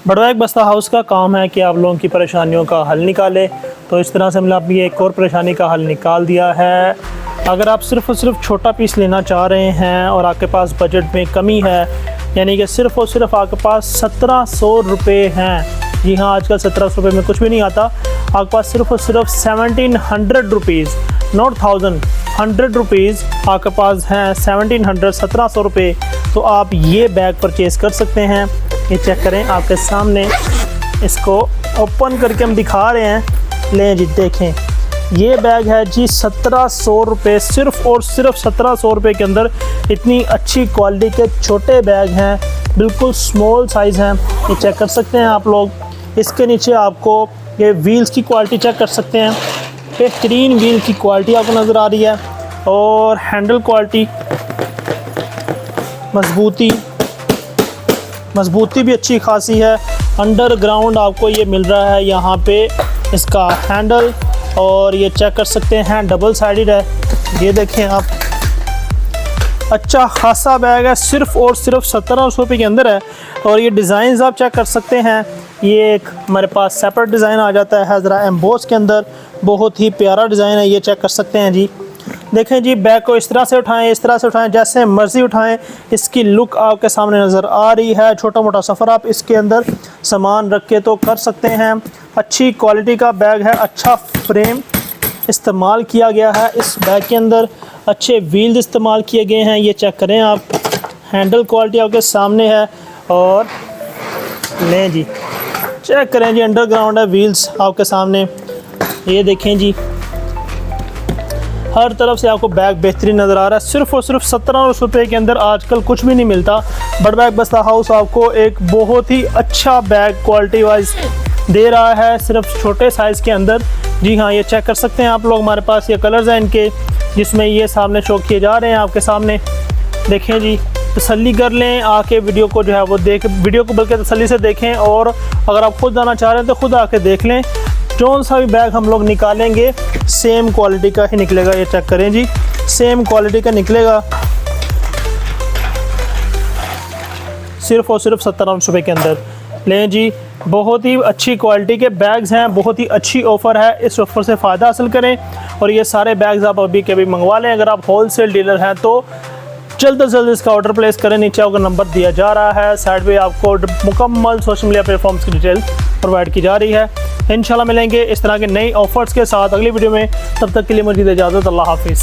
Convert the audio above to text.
बड़वाइक बस्ता हाउस का काम है कि आप लोगों की परेशानियों का हल निकाले। तो इस तरह से हमने आपकी एक और परेशानी का हल निकाल दिया है। अगर आप सिर्फ़ और सिर्फ छोटा पीस लेना चाह रहे हैं और आपके पास बजट में कमी है, यानी कि सिर्फ़ और सिर्फ आपके पास 1700 रुपये हैं। जी हाँ, आजकल 1700 रुपये में कुछ भी नहीं आता। आपके पास सिर्फ़ और सिर्फ 1700 रुपीज़, नॉट 1000, 100 रुपीज़ आपके पास हैं। 1700 रुपये। तो आप ये बैग परचेज़ कर सकते हैं। ये चेक करें आपके सामने, इसको ओपन करके हम दिखा रहे हैं। लें जी, देखें, ये बैग है जी 1700 रुपये, सिर्फ़ और सिर्फ 1700 रुपये के अंदर इतनी अच्छी क्वालिटी के छोटे बैग हैं, बिल्कुल स्मॉल साइज़ हैं। ये चेक कर सकते हैं आप लोग। इसके नीचे आपको ये व्हील्स की क्वालिटी चेक कर सकते हैं। बेहतरीन व्हील की क्वालिटी आपको नज़र आ रही है और हैंडल क्वालिटी, मजबूती भी अच्छी खासी है। अंडरग्राउंड आपको ये मिल रहा है यहाँ पे इसका हैंडल, और ये चेक कर सकते हैं डबल साइडेड है। ये देखें आप, अच्छा खासा बैग है, सिर्फ़ और सिर्फ 1700 रुपये के अंदर है। और ये डिज़ाइंस आप चेक कर सकते हैं। ये एक हमारे पास सेपरेट डिज़ाइन आ जाता है ज़रा एम्बोस के अंदर, बहुत ही प्यारा डिज़ाइन है। ये चेक कर सकते हैं जी। देखें जी, बैग को इस तरह से उठाएं, इस तरह से उठाएं, जैसे मर्ज़ी उठाएं। इसकी लुक आपके सामने नज़र आ रही है। छोटा मोटा सफ़र आप इसके अंदर सामान रख के तो कर सकते हैं। अच्छी क्वालिटी का बैग है, अच्छा फ्रेम इस्तेमाल किया गया है इस बैग के अंदर, अच्छे व्हील्स इस्तेमाल किए गए हैं। ये चेक करें आप, हैंडल क्वालिटी आपके सामने है। और लें जी, चेक करें जी, अंडरग्राउंड है, व्हील्स आपके सामने। ये देखें जी, हर तरफ से आपको बैग बेहतरीन नज़र आ रहा है। सिर्फ़ और सिर्फ 1700 रुपये के अंदर आजकल कुछ भी नहीं मिलता। बड़वाइक बस्ता हाउस आपको एक बहुत ही अच्छा बैग क्वालिटी वाइज दे रहा है, सिर्फ छोटे साइज़ के अंदर। जी हाँ, ये चेक कर सकते हैं आप लोग। हमारे पास ये कलर्स हैं इनके, जिसमें ये सामने शो किए जा रहे हैं आपके सामने। देखें जी, तसल्ली कर लें आके, वीडियो को जो है वो वीडियो को बल्कि तसल्ली से देखें। और अगर आप खुद जाना चाह रहे हैं तो खुद आके देख लें। जौन सा भी बैग हम लोग निकालेंगे सेम क्वालिटी का ही निकलेगा। ये चेक करें जी, सेम क्वालिटी का निकलेगा, सिर्फ और सिर्फ 1700 रुपये के अंदर। लें जी, बहुत ही अच्छी क्वालिटी के बैग्स हैं, बहुत ही अच्छी ऑफ़र है। इस ऑफ़र से फ़ायदा हासिल करें और ये सारे बैग्स आप अभी के अभी मंगवा लें। अगर आप होलसेल डीलर हैं तो जल्द से जल्द इसका ऑर्डर प्लेस करें। नीचे आपका नंबर दिया जा रहा है, साइड पे आपको मुकम्मल सोशल मीडिया प्लेटफॉर्म्स की डिटेल प्रोवाइड की जा रही है। इंशाल्लाह मिलेंगे इस तरह के नई ऑफ़र्स के साथ अगली वीडियो में। तब तक के लिए मुझे इजाज़त, अल्लाह हाफिज़।